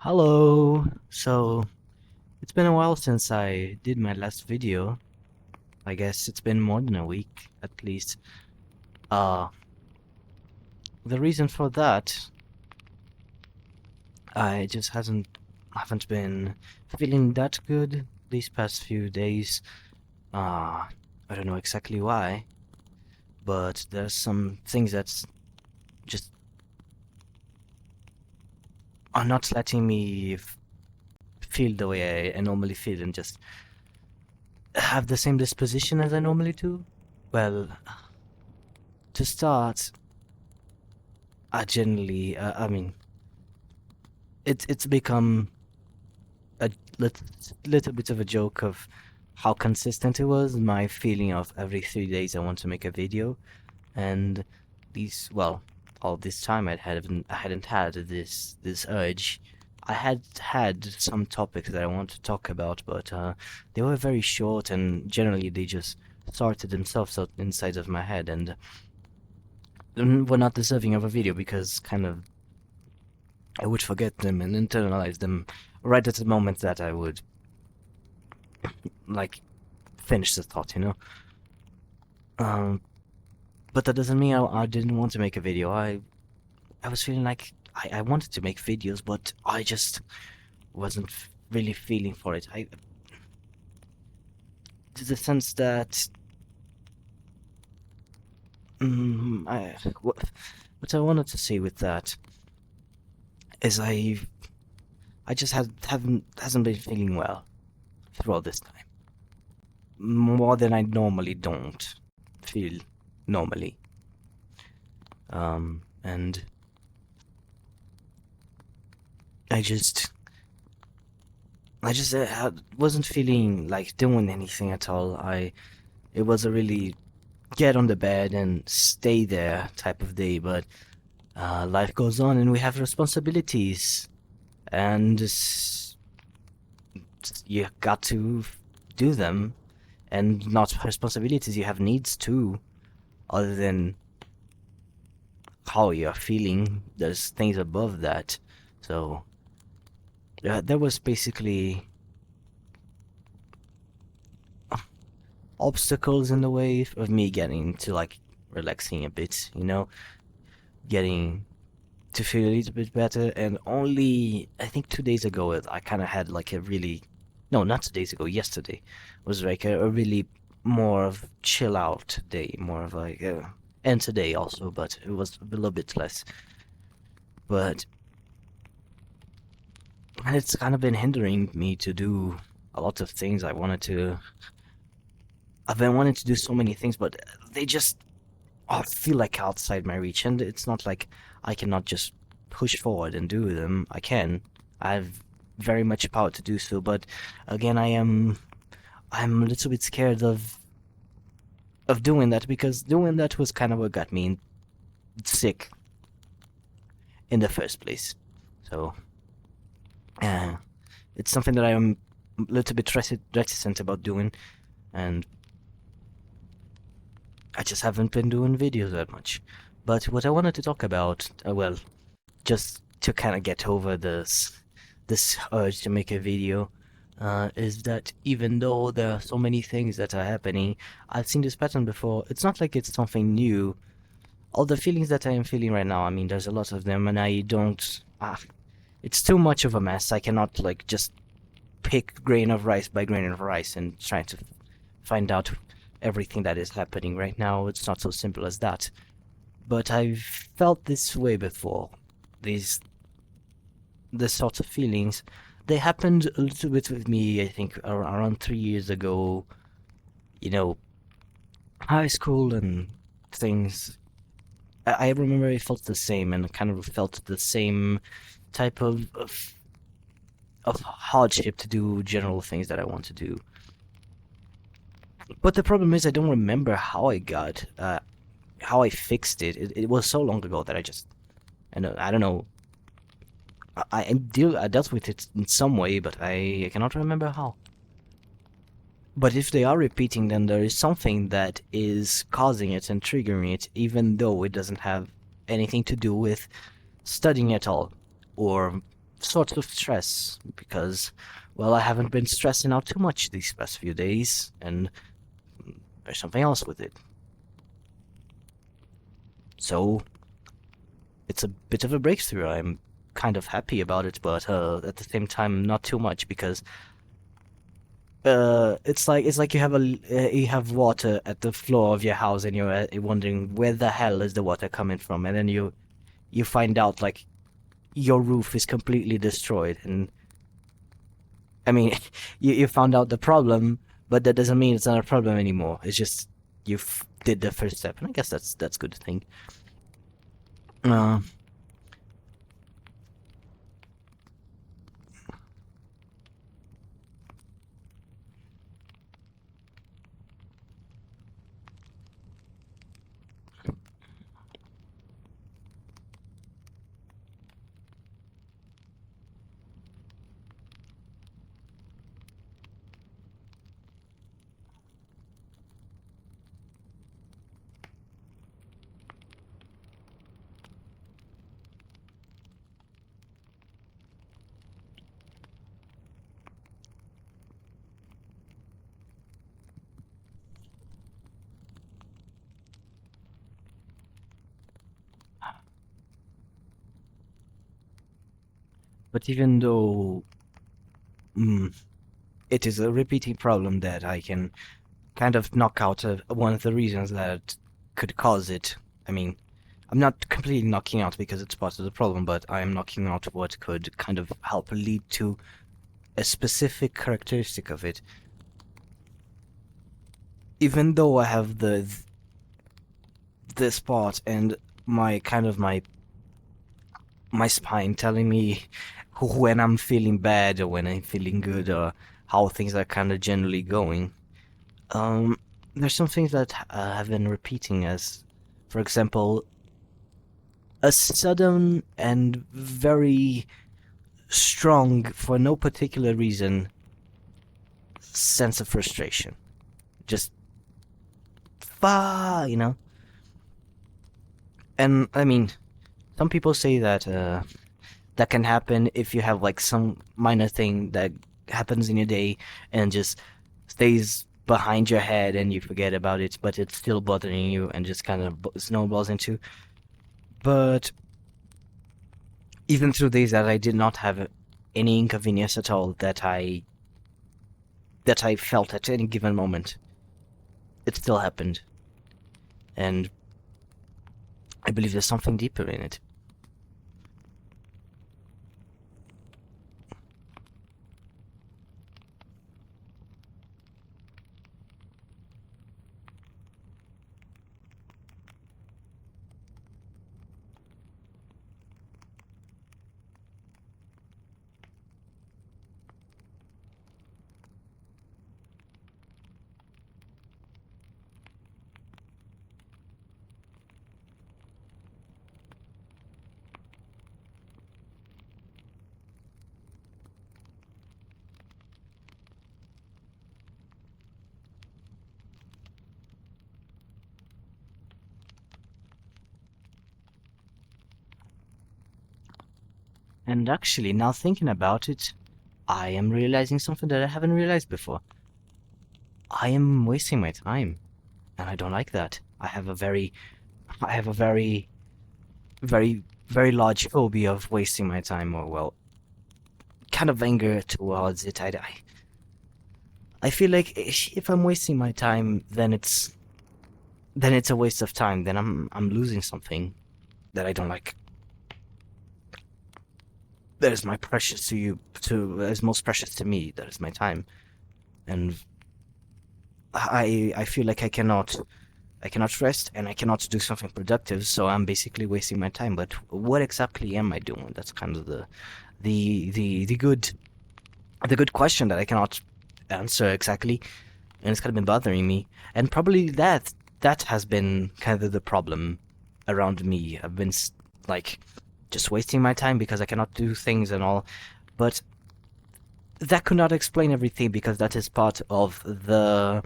Hello. So, it's been a while since I did my last video. I guess it's been more than a week, at least. Uh, the reason for that, I just haven't been feeling that good these past few days. Uh, I don't know exactly why, but there's some things that's just are not letting me feel the way I normally feel and just have the same disposition as I normally do. Well, to start, I mean, it's become a lit little bit of a joke of how consistent it was. My feeling of every 3 days I want to make a video, and well, all this time I hadn't had this urge. I had had some topics that I want to talk about, but they were very short, and generally they just sorted themselves out inside of my head, and were not deserving of a video because kind of I would forget them and internalize them right at the moment that I would like finish the thought. Um, but that doesn't mean I didn't want to make a video. I was feeling like I wanted to make videos, but I just wasn't really feeling for it. To the sense that mm, I what, what I wanted to say with that is I just haven't hasn't been feeling well throughout this time, more than I normally don't feel normally. And I just, wasn't feeling like doing anything at all. It was a really get on the bed and stay there type of day, but life goes on and we have responsibilities, and you got to do them, and not responsibilities, you have needs too, other than how you're feeling. There's things above that. So there was basically obstacles in the way of me getting to like relaxing a bit, getting to feel a little bit better. And only, I think 2 days ago, I kind of had like a really, no, not 2 days ago, yesterday was like a really more of chill out day, more of like, and today also, but it was a little bit less. But it's kind of been hindering me to do a lot of things I wanted to. I've been wanting to do so many things, but they just feel like outside my reach. And it's not like I cannot just push forward and do them. I can. I have very much power to do so, but again, I'm a little bit scared of doing that, because doing that was kind of what got me sick in the first place. So, uh, it's something that I am a little bit reticent about doing, and I just haven't been doing videos that much. But what I wanted to talk about, well, just to kind of get over this urge to make a video, is that even though there are so many things that are happening, I've seen this pattern before. It's not like it's something new. All the feelings that I am feeling right now, I mean, there's a lot of them, and I don't. It's too much of a mess. I cannot like just pick grain of rice by grain of rice and try to find out everything that is happening right now. It's not so simple as that. But I've felt this way before. These this sorts of feelings, they happened a little bit with me, I think, around 3 years ago. You know, high school and things. I remember I felt the same, and kind of felt the same type of hardship to do general things that I want to do. But the problem is, I don't remember how I fixed it. It was so long ago that I don't know. I dealt with it in some way, but I cannot remember how. But if they are repeating, then there is something that is causing it and triggering it, even though it doesn't have anything to do with studying at all, or sorts of stress because, well, I haven't been stressing out too much these past few days, and there's something else with it. So it's a bit of a breakthrough. I'm kind of happy about it, but at the same time, not too much because it's like you have water at the floor of your house and you're wondering where the hell is the water coming from, and then you find out like your roof is completely destroyed, and I mean you found out the problem, but that doesn't mean it's not a problem anymore. It's just you did the first step, and I guess that's a good thing. Uh, but even though mm, it is a repeating problem that I can kind of knock out one of the reasons that could cause it. I mean, I'm not completely knocking out because it's part of the problem, but I am knocking out what could kind of help lead to a specific characteristic of it. Even though I have this part and my spine telling me when I'm feeling bad or when I'm feeling good or how things are kind of generally going. Um, there's some things that have been repeating as, for example, a sudden and very strong, for no particular reason, sense of frustration. Just, you know? And, I mean, some people say that that can happen if you have, like, some minor thing that happens in your day and just stays behind your head and you forget about it, but it's still bothering you and just kind of snowballs into. But even through days that I did not have any inconvenience at all that I felt at any given moment, it still happened. And I believe there's something deeper in it. And actually, now thinking about it, I am realizing something that I haven't realized before. I am wasting my time, and I don't like that. I have a very, very large phobia of wasting my time, or well, kind of anger towards it. I feel like if I'm wasting my time, then it's a waste of time. Then I'm losing something that I don't like. That is my precious to you, that is most precious to me. That is my time, and I feel like I cannot rest and I cannot do something productive. So I'm basically wasting my time. But what exactly am I doing? That's kind of the good question that I cannot answer exactly, and it's kind of been bothering me. And probably that has been kind of the problem around me. I've been like just wasting my time because I cannot do things and all. But that could not explain everything because that is part of that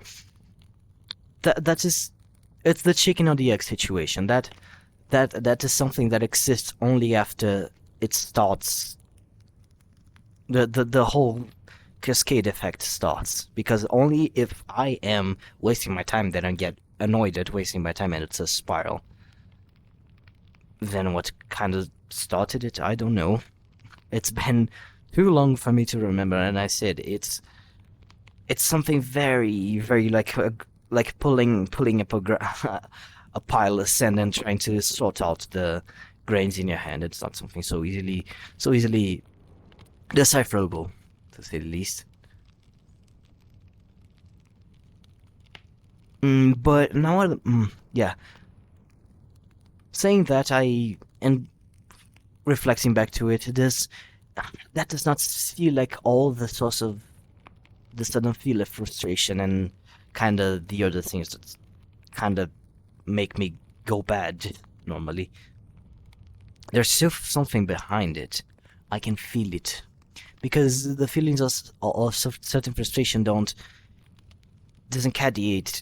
is it's the chicken or the egg situation. That is something that exists only after it starts the whole cascade effect starts because only if I am wasting my time then I get annoyed at wasting my time and it's a spiral. Then what kind of started it? I don't know. It's been too long for me to remember, and I said it's something very like pulling up a pile of sand and trying to sort out the grains in your hand. It's not something so easily decipherable, to say the least. But now, yeah. Saying that, and reflecting back to it, that does not feel like all the source of the sudden feel of frustration and kind of the other things that kind of make me go bad normally. There's still something behind it. I can feel it because the feelings of certain frustration doesn't cadeate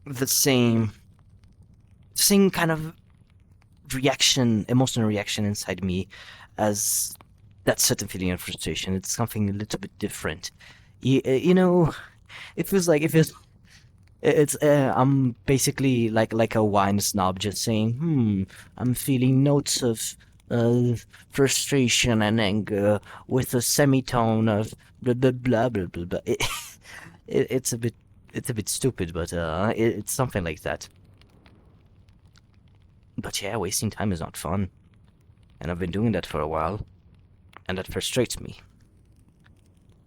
the same kind of reaction, emotional reaction inside me as that certain feeling of frustration. It's something a little bit different. You know, it feels like it's I'm basically like a wine snob, just saying, I'm feeling notes of uh, frustration and anger with a semitone of blah blah blah blah blah blah. It's a bit stupid, but it's something like that. But yeah, wasting time is not fun, and I've been doing that for a while, and that frustrates me.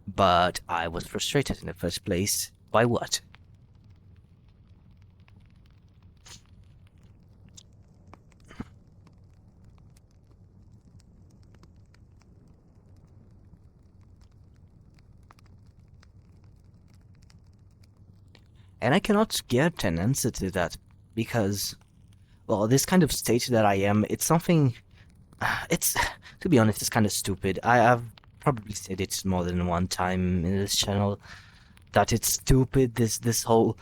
But I was frustrated in the first place. By what? And I cannot get an answer to that because, well, this kind of state that I am, it's something. It's, to be honest, it's kind of stupid. I've probably said it more than one time in this channel that it's stupid. This whole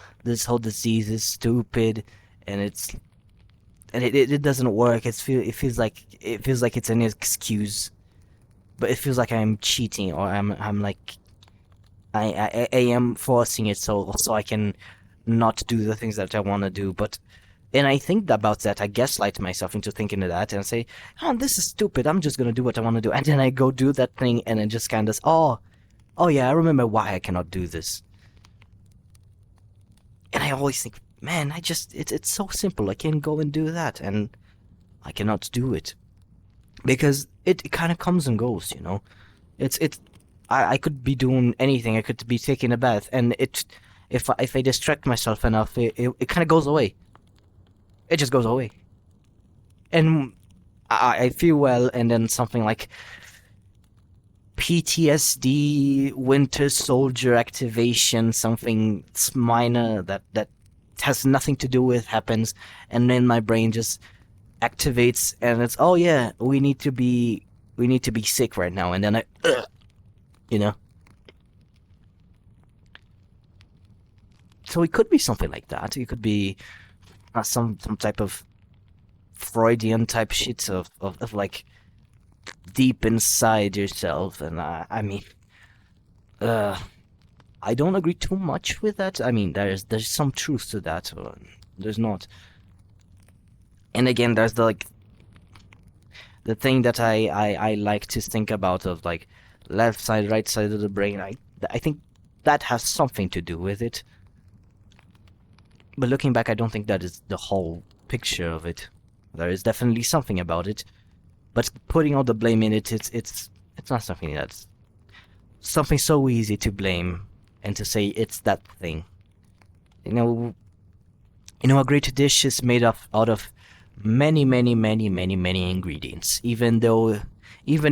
disease is stupid, and it doesn't work. It feels like it's an excuse, but it feels like I'm cheating or I'm like I am forcing it so I can not do the things that I want to do. But and I think about that. I gaslight myself into thinking of that and say, "Oh, this is stupid. I'm just gonna do what I want to do." And then I go do that thing, and then just kind of, oh yeah, I remember why I cannot do this. And I always think, man, it's so simple. I can go and do that, and I cannot do it because it kind of comes and goes. It's I could be doing anything. I could be taking a bath, and if I distract myself enough, it kind of goes away. It just goes away, and I feel well, and then something like PTSD, Winter Soldier activation, something minor that has nothing to do with happens, and then my brain just activates, and it's, oh yeah, we need to be sick right now, and then you know. So it could be something like that. It could be some type of Freudian type shit of like deep inside yourself, and I mean, uh, I don't agree too much with that. I mean, there's some truth to that. There's not, and again, there's the thing that I like to think about of like left side, right side of the brain. I think that has something to do with it. But looking back, I don't think that is the whole picture of it. There is definitely something about it, but putting all the blame in it, it's not something that's something so easy to blame and to say it's that thing. You know, a great dish is made up out of many, many, many, many, many ingredients. Even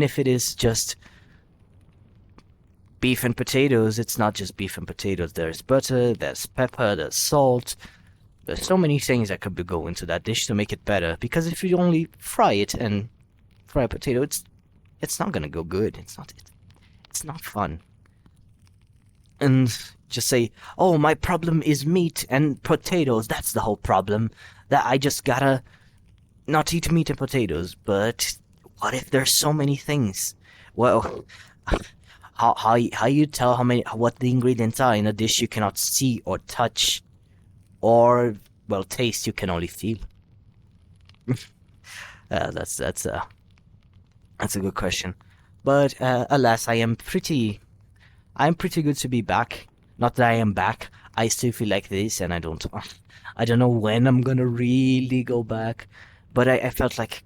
if it is just beef and potatoes, it's not just beef and potatoes. There's butter, there's pepper, there's salt. There's so many things that could go into that dish to make it better. Because if you only fry it and fry a potato, it's not gonna go good. It's not fun. And just say, oh, my problem is meat and potatoes. That's the whole problem. That I just gotta not eat meat and potatoes. But what if there's so many things? Well, how you tell what the ingredients are in a dish you cannot see or touch or well taste, you can only feel. That's that's a good question. But alas, I'm pretty good to be back. Not that I am back. I still feel like this, and I don't know when I'm gonna really go back. But I felt like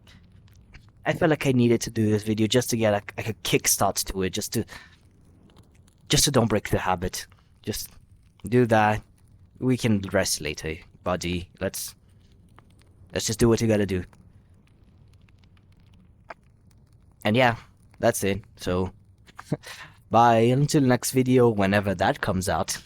I needed to do this video just to get like a kickstart to it, just to don't break the habit. Just do that. We can rest later, buddy. Let's just do what you gotta do. And yeah, that's it. So bye until next video, whenever that comes out.